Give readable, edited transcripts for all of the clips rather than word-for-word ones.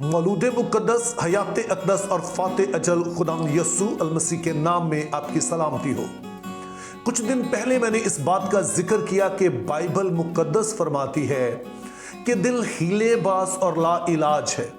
मौलूद मुक़द्दस, हयात अक़दस और फ़ाते अजल खुदाम यस्सू अल मसीह के नाम में आपकी सलामती हो। कुछ दिन पहले मैंने इस बात का जिक्र किया कि बाइबल मुक़द्दस फरमाती है कि दिल हीलेबाज और ला इलाज है।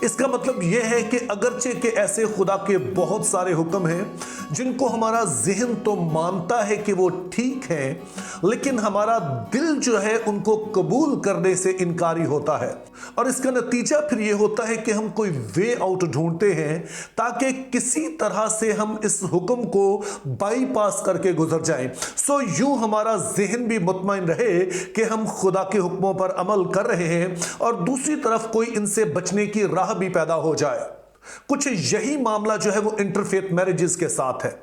इसका मतलब यह है कि अगरचे के ऐसे खुदा के बहुत सारे हुक्म हैं जिनको हमारा जहन तो मानता है कि वो ठीक है, लेकिन हमारा दिल जो है उनको कबूल करने से इनकारी होता है। और इसका नतीजा फिर ये होता है कि हम कोई वे आउट ढूंढते हैं ताकि किसी तरह से हम इस हुक्म को बाईपास करके गुजर जाएं। सो यूं हमारा जहन भी मुतमईन रहे कि हम खुदा के हुक्मों पर अमल कर रहे हैं और दूसरी तरफ कोई इनसे बचने की राह भी पैदा हो जाए। कुछ यही मामला जो है वो इंटरफेथ मैरिजेस के साथ है।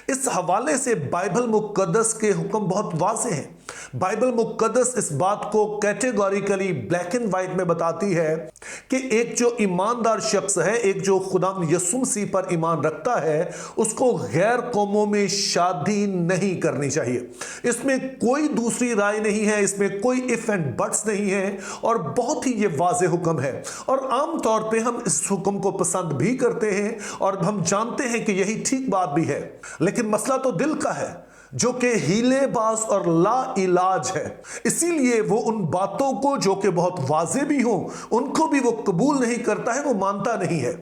इस हवाले से बाइबल मुक़द्दस के हुक्म बहुत वाज़ेह हैं। बाइबल मुक़द्दस इस बात को कैटेगोरिकली ब्लैक एंड वाइट में बताती है कि एक जो ईमानदार शख्स है, एक जो खुदाम यस्सू मसीह पर ईमान रखता है, उसको गैर कौमों में शादी नहीं करनी चाहिए। इसमें कोई दूसरी राय नहीं है, इसमें कोई इफ एंड बट्स नहीं है और बहुत ही ये वाज़ेह हुक्म है। और आम तौर पे हम इस हुक्म को पसंद भी करते हैं और हम जानते हैं कि यही ठीक बात भी है, लेकिन मसला तो दिल का है जो कि हीलेबाज और ला इलाज है। इसीलिए वो उन बातों को जो कि बहुत वाज़ेह भी हों उनको भी वो कबूल नहीं करता है, वो मानता नहीं है।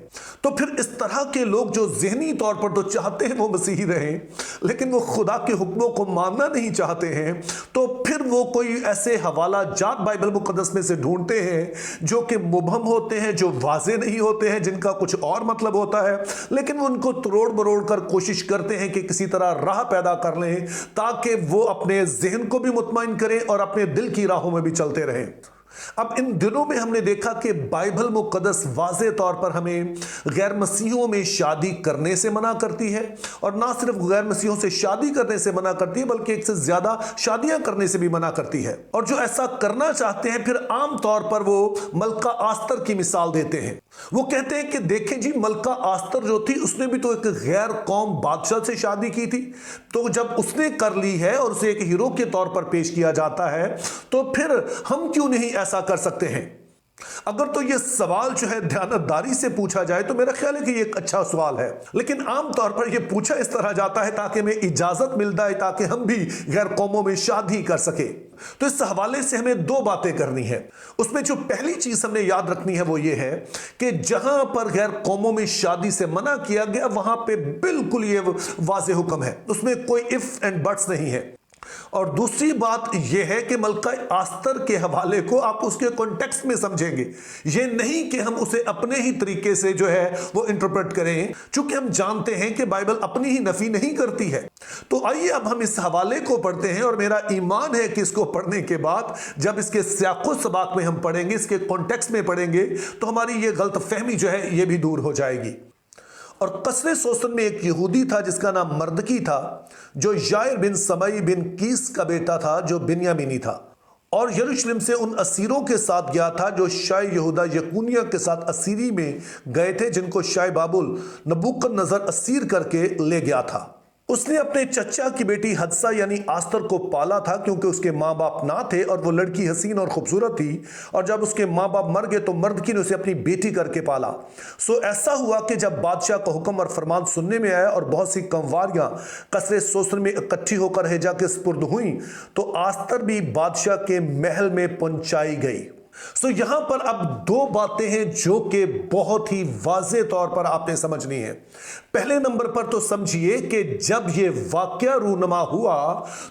तो फिर इस तरह के लोग जो ज़हनी तौर पर तो चाहते हैं वो मसीही रहें, लेकिन वो खुदा के हुक्मों को मानना नहीं चाहते हैं, तो फिर वो कोई ऐसे हवाला जात बाइबल मुक़द्दस में से ढूंढते हैं जो कि मुबहम होते हैं, जो वाज़ेह नहीं होते हैं, जिनका कुछ और मतलब होता है, लेकिन वो उनको तरोड़ मरोड़ कर कोशिश करते हैं कि किसी तरह राह पैदा कर लें ताकि वो अपने जहन को भी मुतमईन करें और अपने दिल की राहों में भी चलते रहें। अब इन दिनों में हमने देखा कि बाइबल मुक़द्दस वाज़ेह तौर पर हमें गैर मसीहों में शादी करने से मना करती है, और ना सिर्फ गैर मसीहों से शादी करने से मना करती है बल्कि एक से ज्यादा शादियां करने से भी मना करती है। और जो ऐसा करना चाहते हैं फिर आम तौर पर वो मलका आस्तर की मिसाल देते हैं। वो कहते हैं कि देखें जी, मलका आस्तर जो थी उसने भी तो एक गैर कौम बादशाह से शादी की थी, तो जब उसने कर ली है और उसे एक हीरो के तौर पर पेश किया जाता है तो फिर हम क्यों नहीं ऐसा कर सकते हैं। अगर तो ये सवाल जो है ध्यानदारी से पूछा जाए तो मेरा ख्याल है कि ये एक अच्छा सवाल है, लेकिन आम तौर पर ये पूछा इस तरह जाता है ताकि हमें इजाजत मिल जाए ताकि हम भी गैर कौमों में शादी कर सके। तो इस हवाले से हमें दो बातें करनी है। उसमें जो पहली चीज हमने याद रखनी है वो ये है कि जहां पर गैर कौमों में शादी से मना किया गया वहां पे बिल्कुल ये वाज़ेह हुक्म है, उसमें कोई इफ एंड बट्स नहीं है। और दूसरी बात यह है कि मलका आस्तर के हवाले को आप उसके कॉन्टेक्स्ट में समझेंगे, ये नहीं कि हम उसे अपने ही तरीके से जो है वो इंटरप्रेट करें, चूंकि हम जानते हैं कि बाइबल अपनी ही नफी नहीं करती है। तो आइए अब हम इस हवाले को पढ़ते हैं और मेरा ईमान है कि इसको पढ़ने के बाद जब इसके सियाक़ो सबाक में हम पढ़ेंगे, इसके कॉन्टेक्स्ट में पढ़ेंगे, तो हमारी ये गलत फहमी जो है ये भी दूर हो जाएगी। और कसरे सोसन में एक यहूदी था जिसका नाम मर्दकी था, जो यायर बिन समई बिन कीस का बेटा था, जो बिन्यामीनी था, और यरूशलेम से उन असीरों के साथ गया था जो शाह यहूदा यकूनिया के साथ असीरी में गए थे, जिनको शाह बाबुल नबूकदनेस्सर असीर करके ले गया था। उसने अपने चचा की बेटी हदसा यानी आस्तर को पाला था क्योंकि उसके माँ बाप ना थे और वो लड़की हसीन और खूबसूरत थी, और जब उसके माँ बाप मर गए तो मर्दकी ने उसे अपनी बेटी करके पाला। सो ऐसा हुआ कि जब बादशाह का हुक्म और फरमान सुनने में आया और बहुत सी कंवारियां कसरे सोसन में इकट्ठी होकर हेजा के सुपुर्द हुई, तो आस्तर भी बादशाह के महल में पहुंचाई गई। सो यहां पर अब दो बातें हैं जो कि बहुत ही वाज़ेह तौर पर आपने समझनी है। पहले नंबर पर तो समझिए कि जब ये वाकया रूनुमा हुआ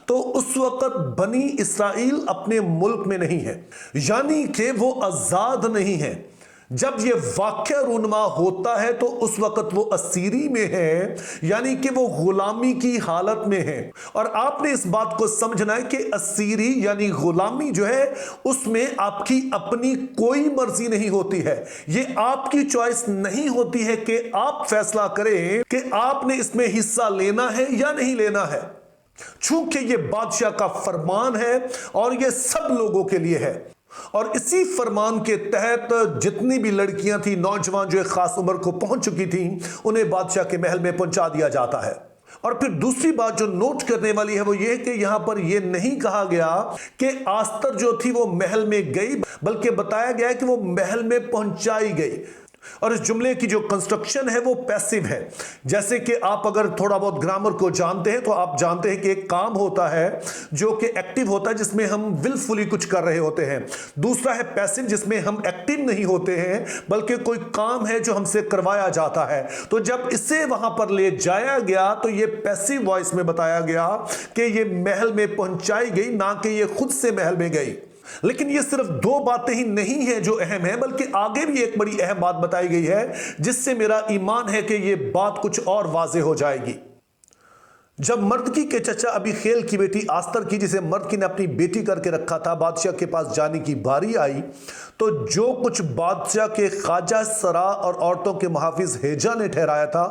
तो उस वक्त बनी इस्राइल अपने मुल्क में नहीं है, यानी कि वो आजाद नहीं है। जब ये वाकया रूनुमा होता है तो उस वक्त वो असीरी में है, यानी कि वो गुलामी की हालत में है। और आपने इस बात को समझना है कि असीरी यानी गुलामी जो है उसमें आपकी अपनी कोई मर्जी नहीं होती है। ये आपकी चॉइस नहीं होती है कि आप फैसला करें कि आपने इसमें हिस्सा लेना है या नहीं लेना है, चूंकि ये बादशाह का फरमान है और ये सब लोगों के लिए है। और इसी फरमान के तहत जितनी भी लड़कियां थी, नौजवान जो एक खास उम्र को पहुंच चुकी थी, उन्हें बादशाह के महल में पहुंचा दिया जाता है। और फिर दूसरी बात जो नोट करने वाली है वो ये कि यहां पर ये नहीं कहा गया कि आस्तर जो थी वो महल में गई, बल्कि बताया गया है कि वो महल में पहुंचाई गई। और इस जुमले की जो कंस्ट्रक्शन है वो पैसिव है। जैसे कि आप अगर थोड़ा बहुत ग्रामर को जानते हैं तो आप जानते हैं कि एक काम होता है जो कि एक्टिव होता है, जिसमें हम विलफुली कुछ कर रहे होते हैं। दूसरा है पैसिव, जिसमें हम एक्टिव नहीं होते हैं बल्कि कोई काम है जो हमसे करवाया जाता है। तो जब इसे वहां पर ले जाया गया तो ये पैसिव वॉइस में बताया गया कि ये महल में पहुंचाई गई, ना कि ये खुद से महल में गई। लेकिन ये सिर्फ दो बातें ही नहीं है जो अहम है, बल्कि आगे भी एक बड़ी अहम बात बताई गई है जिससे मेरा ईमान है कि ये बात कुछ और वाज़ेह हो जाएगी। जब मर्दकी के चचा अबी खेल की बेटी आस्तर की, जिसे मर्दकी ने अपनी बेटी करके रखा था, बादशाह के पास जाने की बारी आई तो जो कुछ बादशाह के ख्वाजा सरा और औरतों के मुहाफिज हेजा ने ठहराया था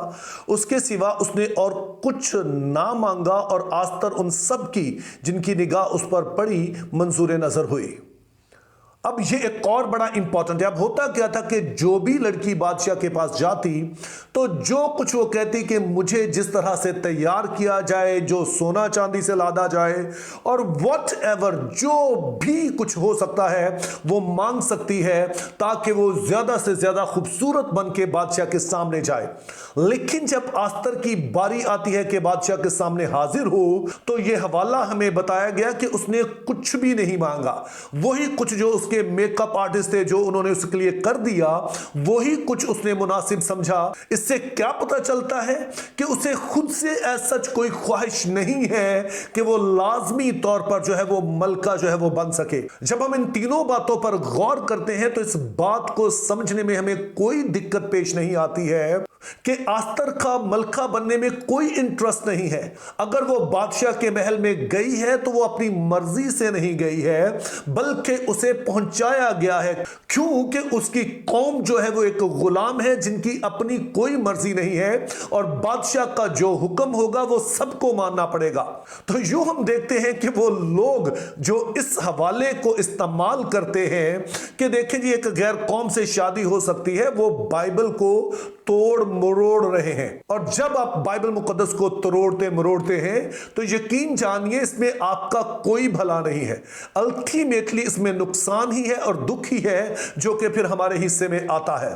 उसके सिवा उसने और कुछ ना मांगा, और आस्तर उन सब की जिनकी निगाह उस पर पड़ी मंजूर नजर हुई। अब ये एक और बड़ा इंपॉर्टेंट है। अब होता क्या था कि जो भी लड़की बादशाह के पास जाती तो जो कुछ वो कहती कि मुझे जिस तरह से तैयार किया जाए, जो सोना चांदी से लादा जाए और वॉट एवर जो भी कुछ हो सकता है वो मांग सकती है ताकि वो ज्यादा से ज्यादा खूबसूरत बन के बादशाह के सामने जाए। लेकिन जब आस्तर की बारी आती है कि बादशाह के सामने हाजिर हो तो यह हवाला हमें बताया गया कि उसने कुछ भी नहीं मांगा। वही कुछ जो उसके मेकअप आर्टिस्ट थे जो उन्होंने उसके लिए कर दिया, वही कुछ उसने मुनासिब समझा। इससे क्या पता चलता है कि उसे खुद से सच कोई ख्वाहिश नहीं है कि वो लाजमी तौर पर जो है वो मलका जो है वो बन सके। जब हम इन तीनों बातों पर गौर करते हैं तो इस बात को समझने में हमें कोई दिक्कत पेश नहीं आती है कि आस्तर का मलका बनने में कोई इंटरेस्ट नहीं है। अगर वो बादशाह के महल में गई है तो वो अपनी मर्जी से नहीं गई है बल्कि उसे पहुंचाया गया है, क्योंकि उसकी कौम जो है वो एक गुलाम है जिनकी अपनी कोई मर्जी नहीं है और बादशाह का जो हुक्म होगा वो सबको मानना पड़ेगा। तो यूं हम देखते हैं कि वो लोग जो इस हवाले को इस्तेमाल करते हैं कि देखें जी एक गैर कौम से शादी हो सकती है, वो बाइबल को तोड़ मरोड़ रहे हैं। और जब आप बाइबल मुकद्दस को तोड़ते मरोड़ते हैं तो यकीन जानिए इसमें आपका कोई भला नहीं है, अल्टीमेटली इसमें नुकसान ही है और दुख ही है जो कि फिर हमारे हिस्से में आता है।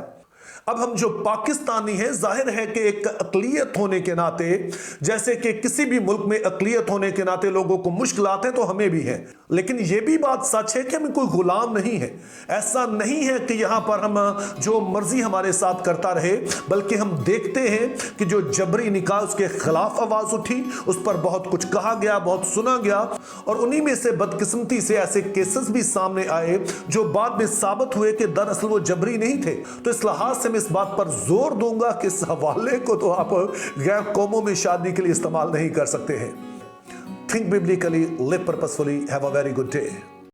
अब हम जो पाकिस्तानी हैं, जाहिर है कि एक अक़लियत होने के नाते, जैसे कि किसी भी मुल्क में अक़लियत होने के नाते लोगों को मुश्किलात हैं तो हमें भी हैं, लेकिन यह भी बात सच है कि हम कोई गुलाम नहीं है। ऐसा नहीं है कि यहां पर हम जो मर्जी हमारे साथ करता रहे, बल्कि हम देखते हैं कि जो जबरी निकाह उसके खिलाफ आवाज उठी, उस पर बहुत कुछ कहा गया, बहुत सुना गया, और उन्हीं में से बदकिस्मती से ऐसे केसेस भी सामने आए जो बाद में साबित हुए कि दरअसल वो जबरी नहीं थे। तो इस लिहाज से मैं इस बात पर जोर दूंगा कि इस हवाले को तो आप गैर कौमों में शादी के लिए इस्तेमाल नहीं कर सकते हैं। Think biblically, live purposefully, have a very good day.